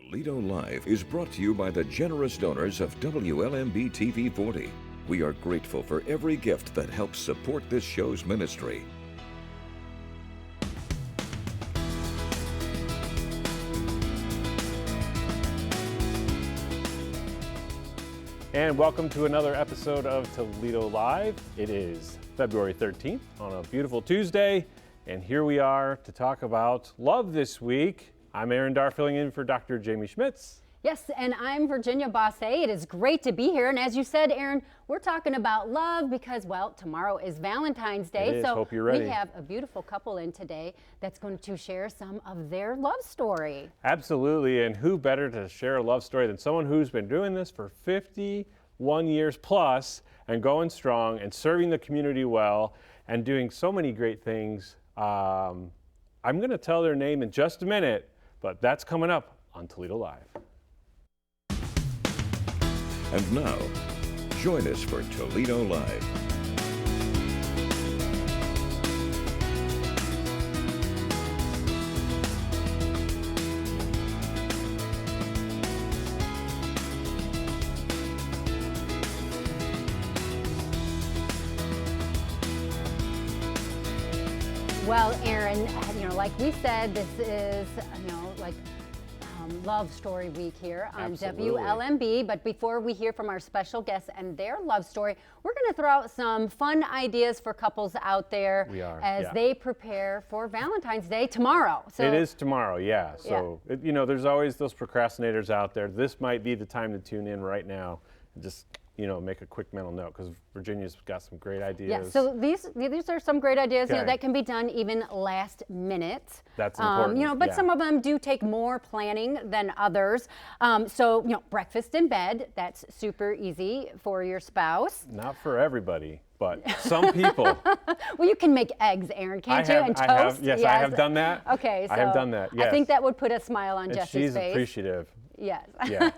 Toledo Live is brought to you by the generous donors of WLMB-TV 40. We are grateful for every gift that helps support this show's ministry. And welcome to another episode of Toledo Live. It is February 13th on a beautiful Tuesday, and here we are to talk about love this week. I'm Aaron Darr, filling in for Dr. Jamie Schmitz. Yes, and I'm Virginia Bosse. It is great to be here. And as you said, Aaron, we're talking about love because, well, tomorrow is Valentine's Day. It is. So Hope you're ready. We have a beautiful couple in today that's going to share some of their love story. Absolutely, and who better to share a love story than someone who's been doing this for 51 years plus and going strong and serving the community well and doing so many great things. I'm going to tell their name in just a minute, but that's coming up on Toledo Live. And now, join us for Toledo Live. Well, Aaron, like we said, this is, Love Story Week here on Absolutely. WLMB. But before we hear from our special guests and their love story, we're going to throw out some fun ideas for couples out there they prepare for Valentine's Day tomorrow. So it is tomorrow, yeah. So, there's always those procrastinators out there. This might be the time to tune in right now and just make a quick mental note because Virginia's got some great ideas. Yeah, so these are some great ideas Okay. that can be done even last minute. That's important. But some of them do take more planning than others. Breakfast in bed, that's super easy for your spouse. Not for everybody, but some people. Well, you can make eggs, Aaron, can't you? And toast. Yes, I have done that. Okay, so I have done that. Yes. I think that would put a smile on Jesse's she's face. appreciative. Yes. Yeah.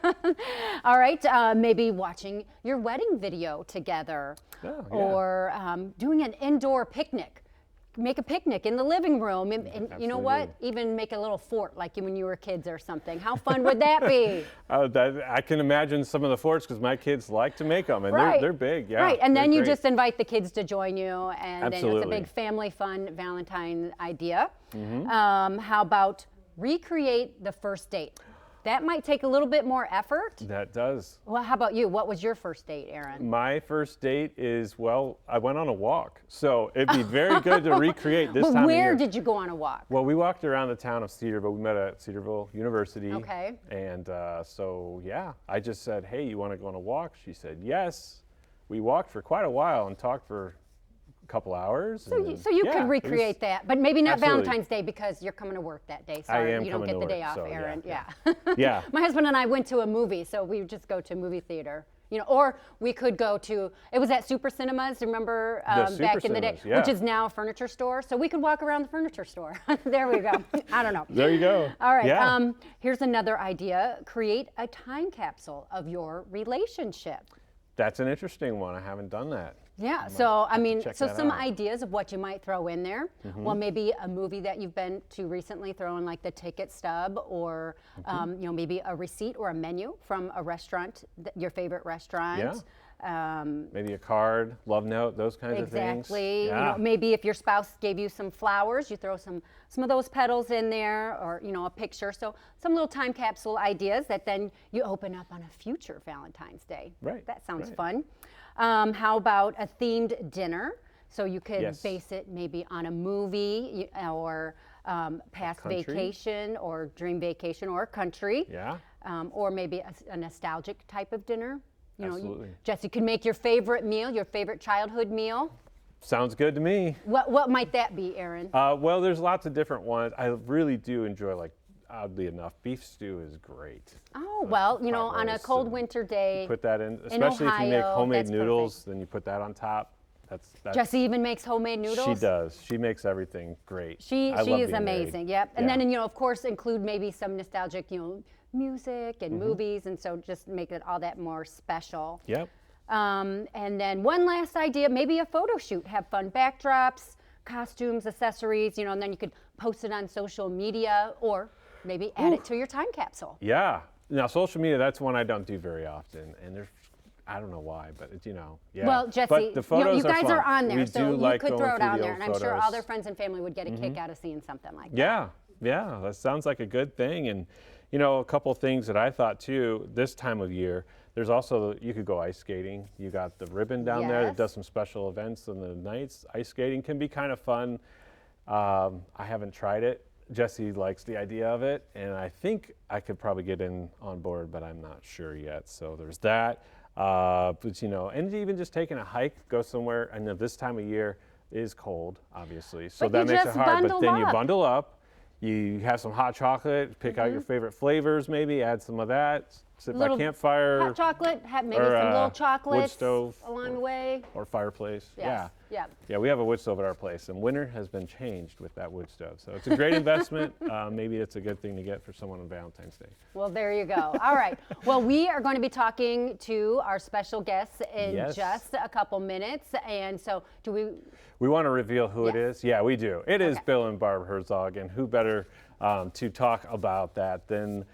All right. Maybe watching your wedding video together, or doing an indoor picnic. Make a picnic in the living room, and you know what? Even make a little fort like when you were kids or something. How fun would that be? I can imagine some of the forts because my kids like to make them, and they're big. Yeah. Right, and then you great. just invite the kids to join you, and then it's a big family fun Valentine idea. Mm-hmm. How about recreate the first date? That might take a little bit more effort. That does. Well, how about you? What was your first date, Aaron? My first date is, I went on a walk. So it'd be very good to recreate this time of year. Where did you go on a walk? Well, we walked around the town of Cedarville. We met at Cedarville University. Okay. And I just said, hey, you want to go on a walk? She said, yes. We walked for quite a while and talked for couple hours. So you could recreate that, but maybe not Absolutely. Valentine's Day because you're coming to work that day. I Sorry, am you don't coming get to the day work, off, so, Aaron. yeah. Yeah. My husband and I went to a movie, so we would just go to a movie theater. Or we could go to, it was at Super Cinemas, remember, back in the day, which is now a furniture store. So we could walk around the furniture store. There we go. I don't know. There you go. All right. Yeah. Here's another idea. Create a time capsule of your relationship. That's an interesting one. I haven't done that. Yeah, so some out. ideas of what you might throw in there. Mm-hmm. Well, maybe a movie that you've been to recently, throw in like the ticket stub, or maybe a receipt or a menu from a restaurant, your favorite restaurant. Yeah. Maybe a card, love note, those kinds of things. Exactly. Yeah. Maybe if your spouse gave you some flowers, you throw some of those petals in there, or a picture. So some little time capsule ideas that then you open up on a future Valentine's Day. Right. That sounds fun. How about a themed dinner? So you could base it maybe on a movie or past vacation or dream vacation or country. Yeah. Or maybe a nostalgic type of dinner. Absolutely. Jesse could make your favorite meal, your favorite childhood meal. Sounds good to me. What might that be, Aaron? Well, there's lots of different ones. I really do enjoy, oddly enough, beef stew is great. Oh, well, on a cold winter day. Put that in, especially if you make Ohio, homemade that's noodles, perfect. then you put that on top. That's Jesse even makes homemade noodles? She does. She makes everything great. She I love is being amazing, married. yep. And then, of course, include maybe some nostalgic, music and movies, and so just make it all that more special. Yep. And then one last idea, maybe a photo shoot. Have fun backdrops, costumes, accessories, and then you could post it on social media or maybe add it to your time capsule. Yeah. Now, social media, that's one I don't do very often. And there's, I don't know why, but it's, yeah. Well, Jesse, but the photos you guys are on there, we so do like you could throw it going on through the there, old and I'm sure photos. all their friends and family would get a kick out of seeing something like that. Yeah, that sounds like a good thing. And, a couple things that I thought too, this time of year, there's also, you could go ice skating. You got the ribbon down there that does some special events on the nights. Ice skating can be kind of fun. I haven't tried it. Jesse likes the idea of it, and I think I could probably get on board, but I'm not sure yet. So there's that. But and even just taking a hike, go somewhere. I know this time of year is cold, obviously, so that makes it hard. But then you bundle up. You have some hot chocolate, pick out your favorite flavors, maybe add some of that. Sit by campfire. Hot chocolate, have maybe some little chocolates wood stove along the way. Or fireplace. Yes. Yeah, we have a wood stove at our place, and winter has been changed with that wood stove. So it's a great investment. Maybe it's a good thing to get for someone on Valentine's Day. Well, there you go. All right. Well, we are going to be talking to our special guests in just a couple minutes. And so do we... We want to reveal who it is? Yeah, we do. It is Bill and Barb Herzog, and who better to talk about that than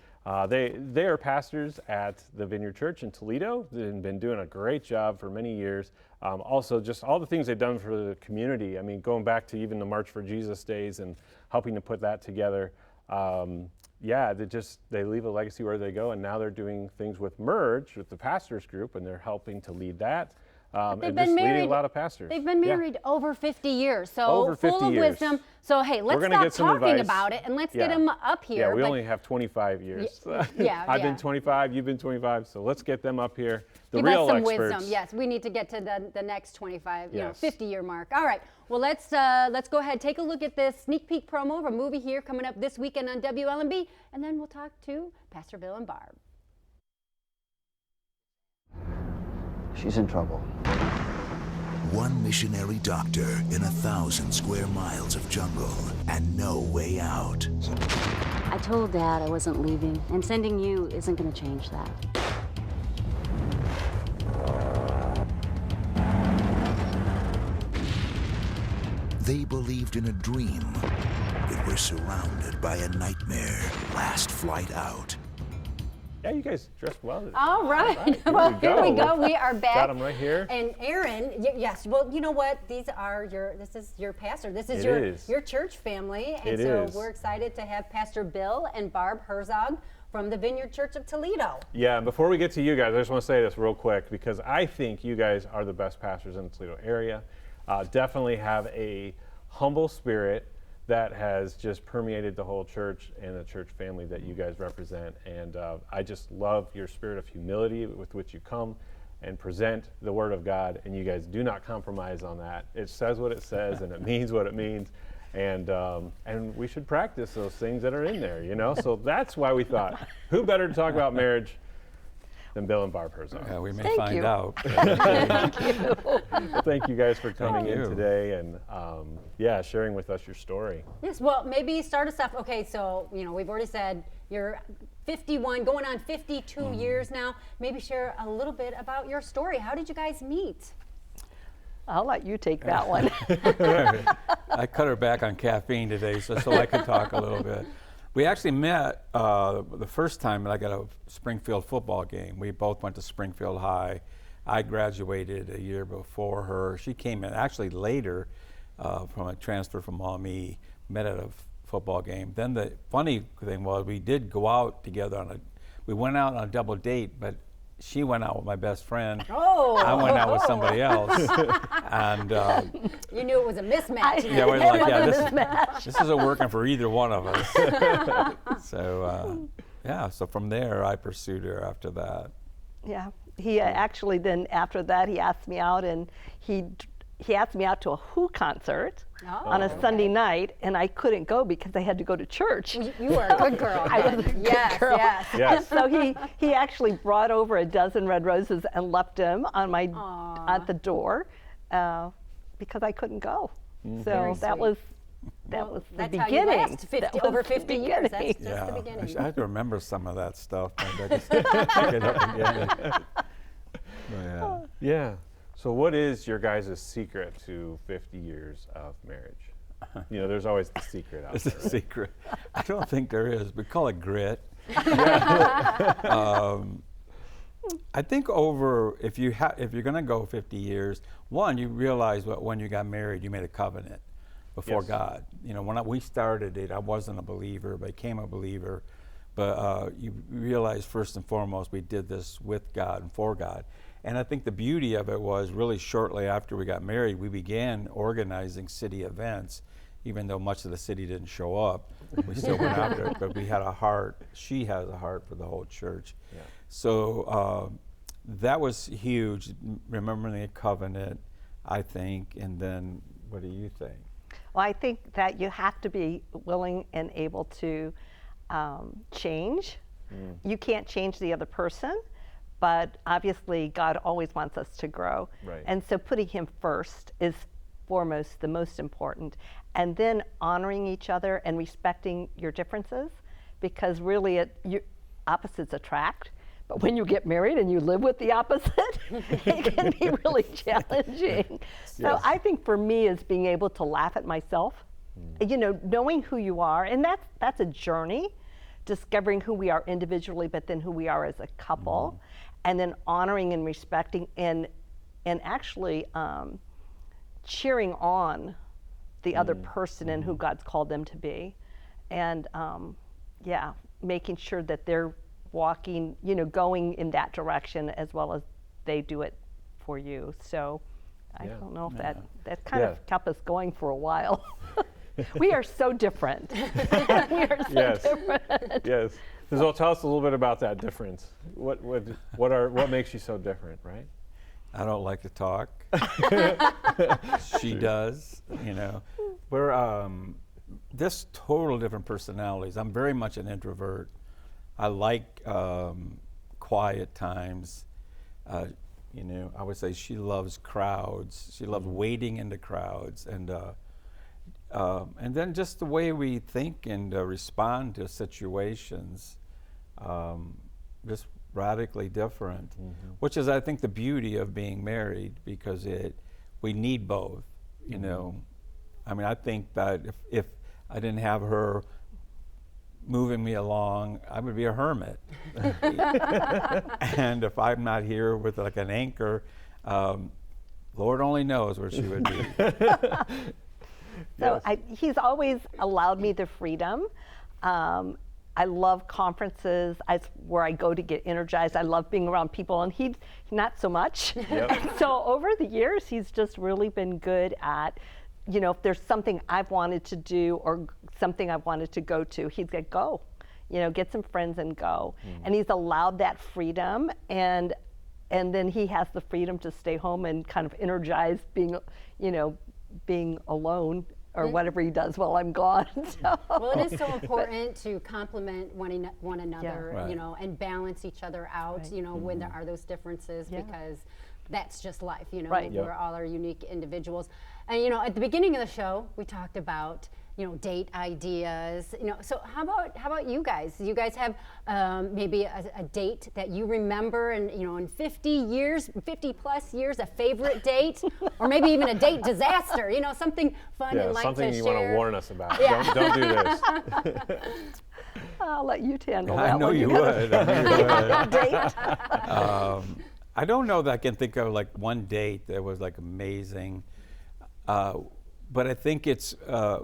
they are pastors at the Vineyard Church in Toledo and been doing a great job for many years. Also, just all the things they've done for the community. I mean, going back to even the March for Jesus days and helping to put that together. They leave a legacy where they go, and now they're doing things with Merge, with the pastors group, and they're helping to lead that. And just leading a lot of pastors. They've been married over 50 years, so over 50 full of years. wisdom. So hey, let's stop talking about it and let's get them up here. Yeah, we only have 25 years. I've been 25, you've been 25, so let's get them up here. The Give real us some experts. wisdom. Yes, we need to get to the next 25, 50-year mark. All right. Well, let's go ahead, take a look at this sneak peek promo of a movie here coming up this weekend on WLMB, and then we'll talk to Pastor Bill and Barb. She's in trouble. One missionary doctor in 1,000 square miles of jungle and no way out. I told Dad I wasn't leaving, and sending you isn't going to change that. They believed in a dream, but were surrounded by a nightmare. Last flight out. Yeah, you guys dressed well today. All right. Well, here we go. We are back. Got them right here. And Aaron, yes. Well, you know what? This is your pastor. This is your church family. And so we're excited to have Pastor Bill and Barb Herzog from the Vineyard Church of Toledo. Yeah, and before we get to you guys, I just want to say this real quick because I think you guys are the best pastors in the Toledo area. Definitely have a humble spirit that has just permeated the whole church and the church family that you guys represent. And I just love your spirit of humility with which you come and present the Word of God, and you guys do not compromise on that. It says what it says, and it means what it means. And we should practice those things that are in there, So that's why we thought, who better to talk about marriage than Bill and Barb Herzog. Yeah, we may find out. Thank you. Thank you guys for coming in today and sharing with us your story. Yes, well, maybe start us off. Okay, so, we've already said you're 51, going on 52 years now. Maybe share a little bit about your story. How did you guys meet? I'll let you take that one. I cut her back on caffeine today so I could talk a little bit. We actually met the first time I got a Springfield football game. We both went to Springfield High. I graduated a year before her. She came in actually later from a transfer from Maumee, met at a football game. Then the funny thing was we did go out together we went out on a double date, but she went out with my best friend. Oh. I went out with somebody else. And you knew it was a mismatch. Yeah, we're like, this isn't working for either one of us. So from there I pursued her after that. Yeah, he actually then after that he asked me out, and he asked me out to a Who concert on a Sunday night, and I couldn't go because I had to go to church. You were a good girl. I was a good girl. Yes. And so he actually brought over a dozen red roses and left them on at the door because I couldn't go. So that was the beginning. How you last over 50 years. That's just the beginning. I had to remember some of that stuff. I just pick it up again. Yeah. So what is your guys' secret to 50 years of marriage? You know, there's always the secret out It's there. a secret. I don't think there is. We call it grit. I think if you're going to go 50 years, one, you realize that when you got married, you made a covenant before God. You know, when we started it, I wasn't a believer, became a believer. But you realize first and foremost, we did this with God and for God. And I think the beauty of it was really shortly after we got married, we began organizing city events, even though much of the city didn't show up. We still went after it, but we had a heart. She has a heart for the whole church. Yeah. So that was huge, remembering the covenant, I think. And then what do you think? Well, I think that you have to be willing and able to change. You can't change the other person, but obviously God always wants us to grow. Right. And so putting him first is foremost the most important. And then honoring each other and respecting your differences, because really opposites attract. But when you get married and you live with the opposite, it can be really challenging. So I think for me is being able to laugh at myself, you know, knowing who you are, and that's a journey, discovering who we are individually, but then who we are as a couple, and then honoring and respecting and actually cheering on the other person and who God's called them to be, and making sure that they're walking, you know, going in that direction as well as they do it for you. So I don't know if that kind of kept us going for a while. We are so different. We are so different. Yes. So tell us a little bit about that difference. What makes you so different, right? I don't like to talk. She does, you know. We're just total different personalities. I'm very much an introvert. I like quiet times. You know, I would say she loves crowds. She loves wading into crowds, and then just the way we think and respond to situations, just radically different. Which is, I think, the beauty of being married, because we need both. You know, I mean, I think that if I didn't have her moving me along, I would be a hermit. And if I'm not here with like an anchor, Lord only knows where she would be. So he's always allowed me the freedom. I love conferences. Where I go to get energized. I love being around people, and he not so much. And so over the years, he's just really been good at, you know, if there's something I've wanted to do or something I've wanted to go to, he's going to go, you know, get some friends and go. And he's allowed that freedom, and then he has the freedom to stay home and kind of energize being, you know, being alone or whatever he does while I'm gone. So. Well, it is so important to complement one another, you know, and balance each other out, you know, when there are those differences, because that's just life, you know. We're all our unique individuals. And, you know, at the beginning of the show, we talked about, you know, date ideas, you know. So how about you guys? You guys have maybe a date that you remember, and, you know, in 50 plus years, a favorite date, or maybe even a date disaster, you know, something fun and light to share. Something you want to warn us about. Don't do this. I'll let you handle that. I know you would. I don't know that I can think of like one date that was like amazing. But I think it's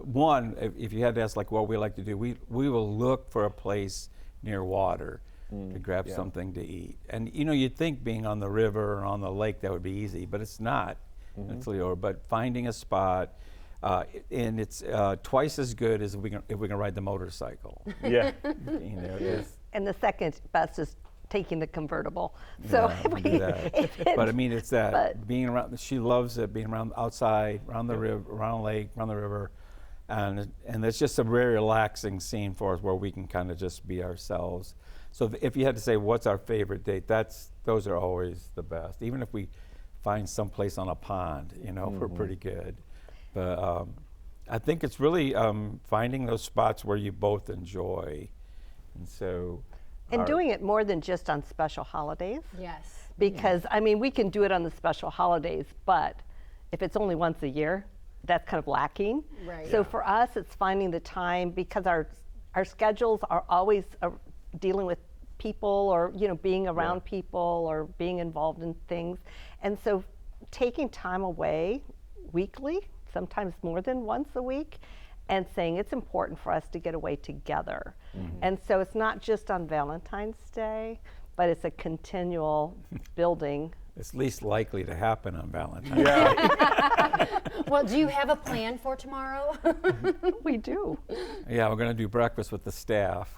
one. If you had to ask like what we like to do, we will look for a place near water to grab something to eat. And you know, you'd think being on the river or on the lake that would be easy, but it's not. In Toledo. But finding a spot, and it's twice as good as if we can ride the motorcycle. You know, and the second best is taking the convertible. So but I mean, it's that being around. She loves it, being around outside, around the river, around the lake, around the river, and it's just a very relaxing scene for us where we can kind of just be ourselves. So if you had to say what's our favorite date, those are always the best. Even if we find someplace on a pond, you know, we're pretty good. But I think it's really finding those spots where you both enjoy, and so. And doing it more than just on special holidays. Yes. Because, I mean, we can do it on the special holidays, but if it's only once a year, that's kind of lacking. Right. So for us, it's finding the time, because our schedules are always dealing with people, or being around people, or being involved in things, and so taking time away weekly, sometimes more than once a week, and saying it's important for us to get away together. And so it's not just on Valentine's Day, but it's a continual building. It's least likely to happen on Valentine's Day. Yeah. Well, do you have a plan for tomorrow? We do. Yeah, we're going to do breakfast with the staff.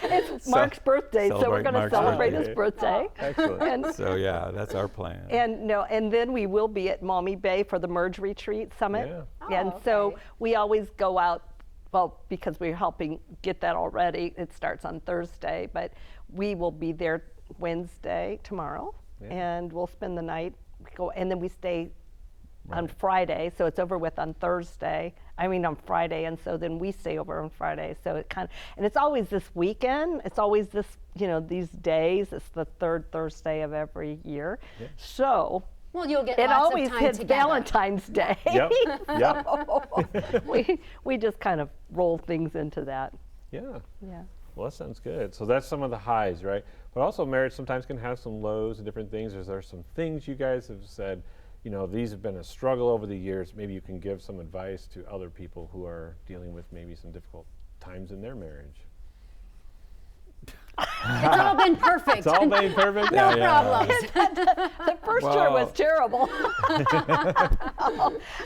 It's Mark's birthday, so we're celebrate going to Mark's celebrate birthday. his birthday. Excellent. And, So yeah, that's our plan. and then we will be at Maumee Bay for the Merge Retreat Summit. Yeah. And Oh, so okay. we always go out, well, because we're helping get that already. It starts on Thursday, but we will be there Wednesday, tomorrow, and we'll spend the night, and then we stay on Friday, so it's over with on Thursday. On Friday, and so then we stay over on Friday. So it and it's always this weekend. It's always this, these days. It's the third Thursday of every year. So Well, you'll get it lots always of time hits together. Valentine's Day. Yep. Yep. So we just kind of roll things into that. Yeah. Yeah. Well, that sounds good. So that's some of the highs, right? But also marriage sometimes can have some lows and different things. Is there some things you guys have said, these have been a struggle over the years? Maybe you can give some advice to other people who are dealing with maybe some difficult times in their marriage. It's all been perfect. It's all been perfect? No Yeah. problems. The first year was terrible.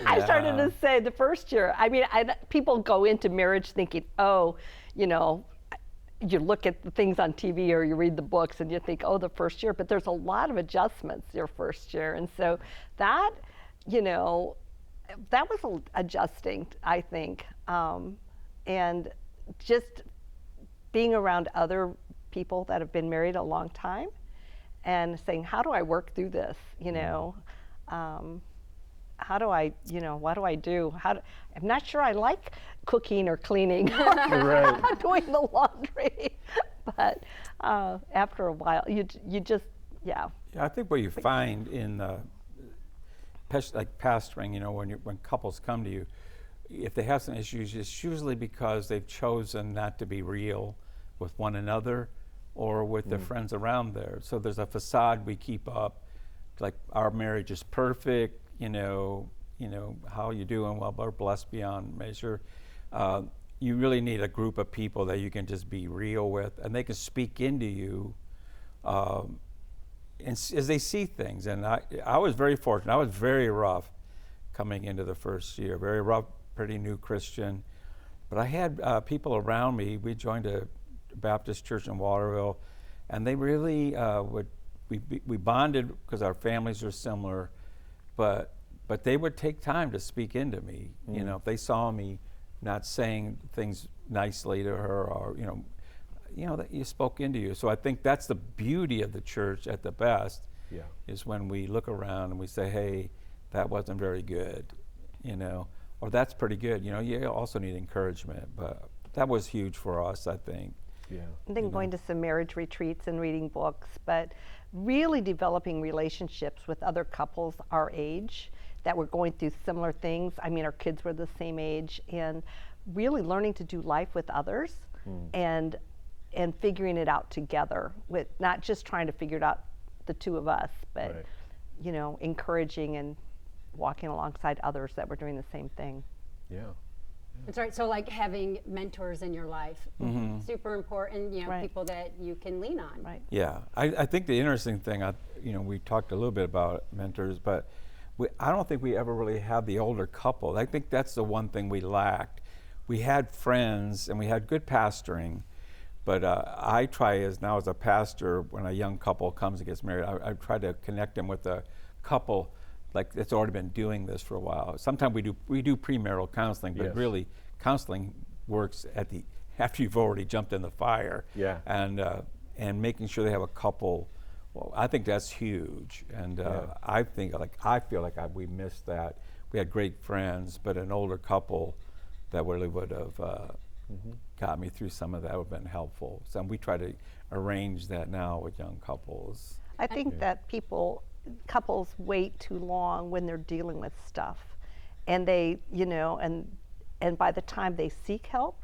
I started Yeah. to say the first year. People go into marriage thinking, you look at the things on TV or you read the books and you think, oh, the first year, but there's a lot of adjustments your first year. And so that, that was adjusting, I think. And just being around other people that have been married a long time and saying, how do I work through this? How do I, what do I do? I'm not sure I like cooking or cleaning Right. doing the laundry. But after a while, you just, Yeah, I think what you find in like pastoring, when couples come to you, if they have some issues, it's usually because they've chosen not to be real with one another or with their friends around there. So there's a facade we keep up, like our marriage is perfect, how you doing? Well, we're blessed beyond measure. You really need a group of people that you can just be real with, and they can speak into you as they see things. And I was very fortunate. I was very rough coming into the first year, very rough, pretty new Christian. But I had people around me. We joined a Baptist church in Waterville, and they really we bonded because our families are similar, but they would take time to speak into me. If they saw me not saying things nicely to her, or that you spoke into you. So I think that's the beauty of the church at the best. Yeah. Is when we look around and we say, hey, that wasn't very good, or that's pretty good. You also need encouragement, but that was huge for us, I think. Yeah. I think going to some marriage retreats and reading books, but really developing relationships with other couples our age that were going through similar things. Our kids were the same age, and really learning to do life with others and figuring it out together, with not just trying to figure it out the two of us, but Right. encouraging and walking alongside others that were doing the same thing. Yeah. That's right. So like having mentors in your life, super important, Right. people that you can lean on. Right. Yeah, I think the interesting thing, we talked a little bit about mentors, but I don't think we ever really had the older couple. I think that's the one thing we lacked. We had friends and we had good pastoring, but I try as a pastor, when a young couple comes and gets married, I try to connect them with a couple like that's already been doing this for a while. Sometimes we do premarital counseling, but Yes. really counseling works after you've already jumped in the fire. Yeah. And making sure they have a couple. Well, I think that's huge, and I feel like we missed that. We had great friends, but an older couple that really would have got me through some of that would have been helpful. So we try to arrange that now with young couples. I think that people couples wait too long when they're dealing with stuff, and they, you know, and by the time they seek help,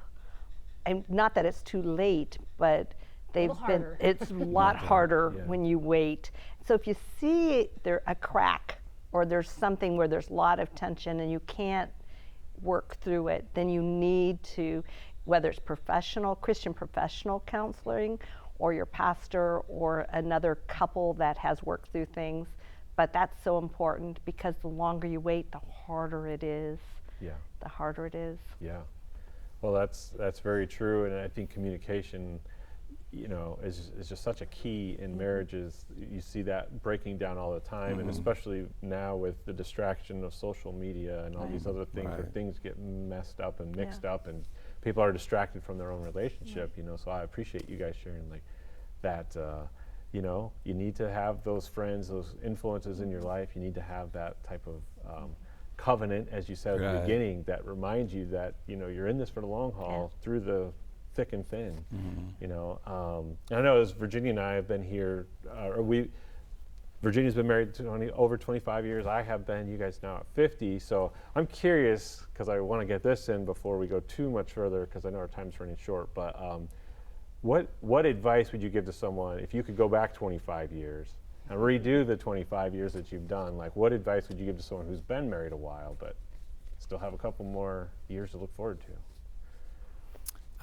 and not that it's too late, but it's a lot harder when you wait. So if you see there a crack or there's something where there's a lot of tension and you can't work through it, then you need to, whether it's Christian professional counseling, or your pastor, or another couple that has worked through things. But that's so important, because the longer you wait, the harder it is. Yeah. The harder it is. Yeah. Well, that's very true, and I think communication, you know, is just such a key in marriages. You see that breaking down all the time, and especially now with the distraction of social media and all these other things where things get messed up and mixed up, and people are distracted from their own relationship. You know, so I appreciate you guys sharing like that. You know, you need to have those friends, those influences in your life. You need to have that type of covenant, as you said at the beginning, that reminds you that, you know, you're in this for the long haul through the thick and thin. You know, I know as Virginia and I have been here, Virginia's been married over 25 years. I have been, you guys now at 50. So I'm curious, because I want to get this in before we go too much further, because I know our time's running short, but what advice would you give to someone if you could go back 25 years and redo the 25 years that you've done? Like, what advice would you give to someone who's been married a while but still have a couple more years to look forward to?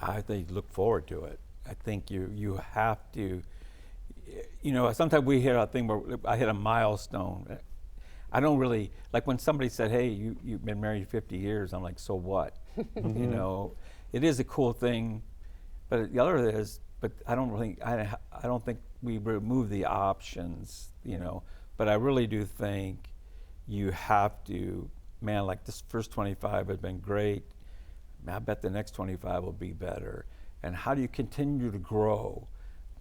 I think look forward to it. I think you have to, you know, sometimes we hit a thing where I hit a milestone. I don't really, like when somebody said, hey, you've been married 50 years, I'm like, so what? You know, it is a cool thing, but the other is, but I don't think we remove the options, you know, but I really do think you have to, man, like this first 25 has been great. I bet the next 25 will be better. And how do you continue to grow?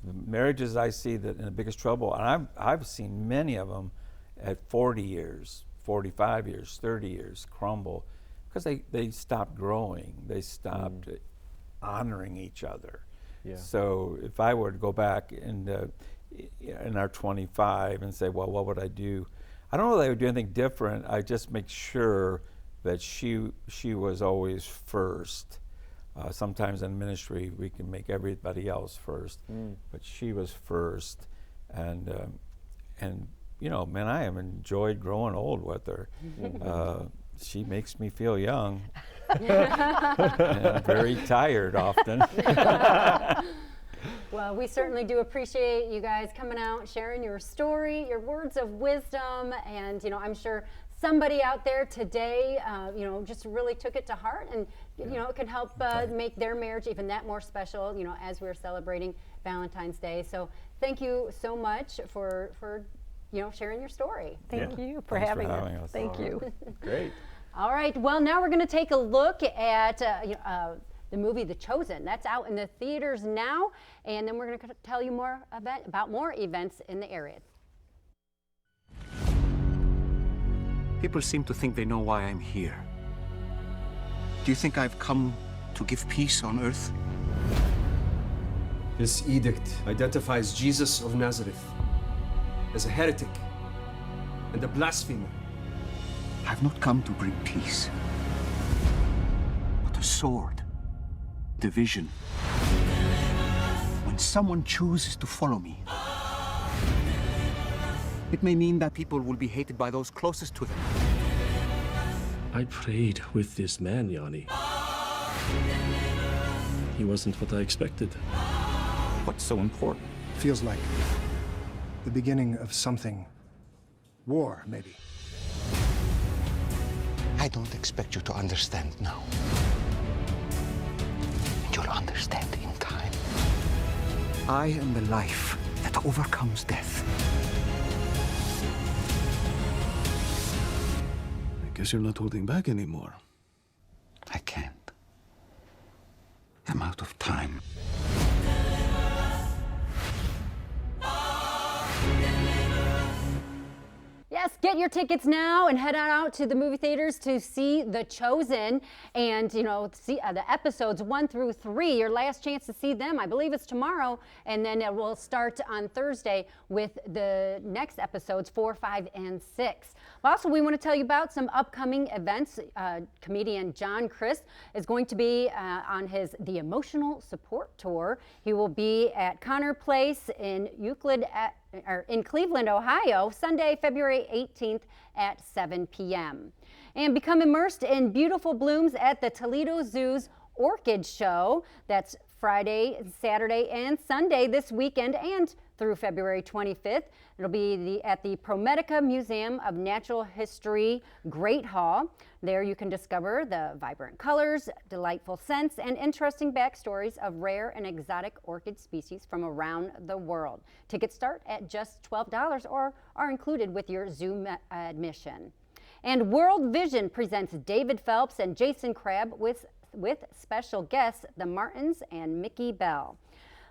The marriages I see that in the biggest trouble, and I've seen many of them at 40 years, 45 years, 30 years crumble, because they stopped growing. They stopped honoring each other. Yeah. So if I were to go back in our 25 and say, well, what would I do? I don't know that I would do anything different. I just make sure that she was always first. Sometimes in ministry we can make everybody else first, but she was first, and you know, man, I have enjoyed growing old with her. She makes me feel young, and I'm very tired often. Well, we certainly do appreciate you guys coming out, sharing your story, your words of wisdom, and you know, I'm sure somebody out there today, you know, just really took it to heart, and you know, it could help make their marriage even that more special, you know, as we're celebrating Valentine's Day. So thank you so much for you know, sharing your story. Thank you for having us. Thank you. Great. All right, well, now we're going to take a look at the movie The Chosen. That's out in the theaters now, and then we're going to tell you more about more events in the area. People seem to think they know why I'm here. Do you think I've come to give peace on earth? This edict identifies Jesus of Nazareth as a heretic and a blasphemer. I've not come to bring peace, but a sword, division. When someone chooses to follow me, it may mean that people will be hated by those closest to them. I prayed with this man, Yanni. He wasn't what I expected. What's so important? Feels like the beginning of something. War, maybe. I don't expect you to understand now. You'll understand in time. I am the life that overcomes death. I guess you're not holding back anymore. I can't. I'm out of time. Yes, get get your tickets now and head on out to the movie theaters to see The Chosen and, you know, see the episodes 1 through 3. Your last chance to see them, I believe it's tomorrow, and then it will start on Thursday with the next episodes 4, 5, and 6. Also, we want to tell you about some upcoming events. Comedian John Crist is going to be on his The Emotional Support Tour. He will be at Connor Place in in Cleveland, Ohio, Sunday, February 18th at 7 p.m. And become immersed in beautiful blooms at the Toledo Zoo's Orchid Show. That's Friday, Saturday, and Sunday this weekend and through February 25th. It'll be at the ProMedica Museum of Natural History Great Hall. There you can discover the vibrant colors, delightful scents, and interesting backstories of rare and exotic orchid species from around the world. Tickets start at just $12 or are included with your zoo admission. And World Vision presents David Phelps and Jason Crabb with special guests, the Martins and Mickey Bell.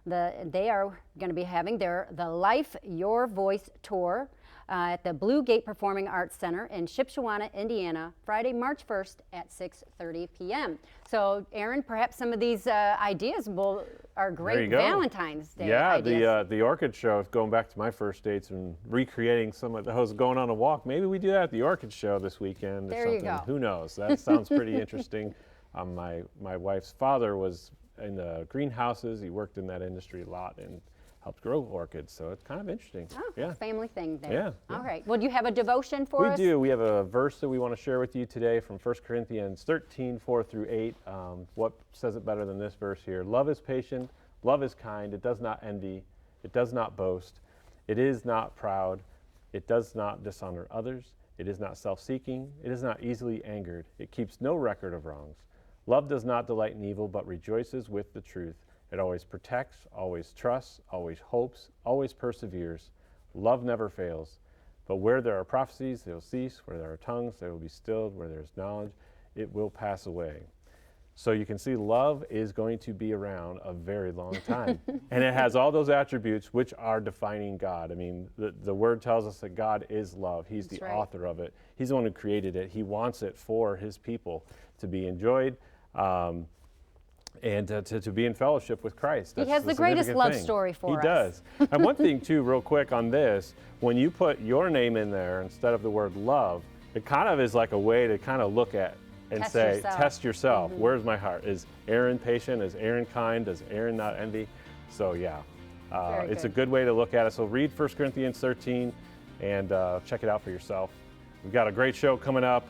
They are going to be having the Life Your Voice tour at the Blue Gate Performing Arts Center in Shipshewana, Indiana, Friday, March 1st at 6:30 p.m. So, Aaron, perhaps some of these ideas are great Valentine's Day ideas. The Orchid Show, going back to my first dates and recreating some of those, going on a walk. Maybe we do that at the Orchid Show this weekend or something. There you go. Who knows? That sounds pretty interesting. My wife's father was in the greenhouses. He worked in that industry a lot and helped grow orchids, so it's kind of interesting. Oh, yeah. Family thing there. Yeah. All right. Well, do you have a devotion for us? We do. We have a verse that we want to share with you today from 1 Corinthians 13, 4 through 8. What says it better than this verse here? Love is patient. Love is kind. It does not envy. It does not boast. It is not proud. It does not dishonor others. It is not self-seeking. It is not easily angered. It keeps no record of wrongs. Love does not delight in evil, but rejoices with the truth. It always protects, always trusts, always hopes, always perseveres. Love never fails. But where there are prophecies, they will cease. Where there are tongues, they will be stilled. Where there is knowledge, it will pass away. So you can see love is going to be around a very long time. And it has all those attributes which are defining God. I mean, the word tells us that God is love. He's the author of it. He's the one who created it. He wants it for his people to be enjoyed. And to be in fellowship with Christ. He has the greatest love story for us. He does. And one thing too, real quick on this, when you put your name in there instead of the word love, it kind of is like a way to kind of look at and test yourself. Mm-hmm. Where's my heart? Is Aaron patient? Is Aaron kind? Does Aaron not envy? So yeah, it's a good way to look at it. So read 1 Corinthians 13 and check it out for yourself. We've got a great show coming up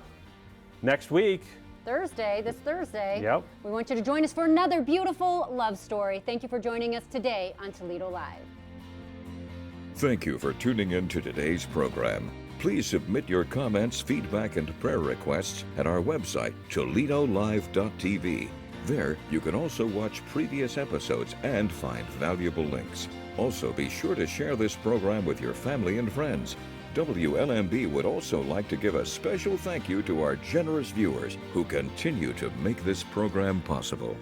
next week. This Thursday. Yep. We want you to join us for another beautiful love story. Thank you for joining us today on Toledo Live. Thank you for tuning in to today's program. Please submit your comments, feedback, and prayer requests at our website, ToledoLive.tv. There, you can also watch previous episodes and find valuable links. Also, be sure to share this program with your family and friends. WLMB would also like to give a special thank you to our generous viewers who continue to make this program possible.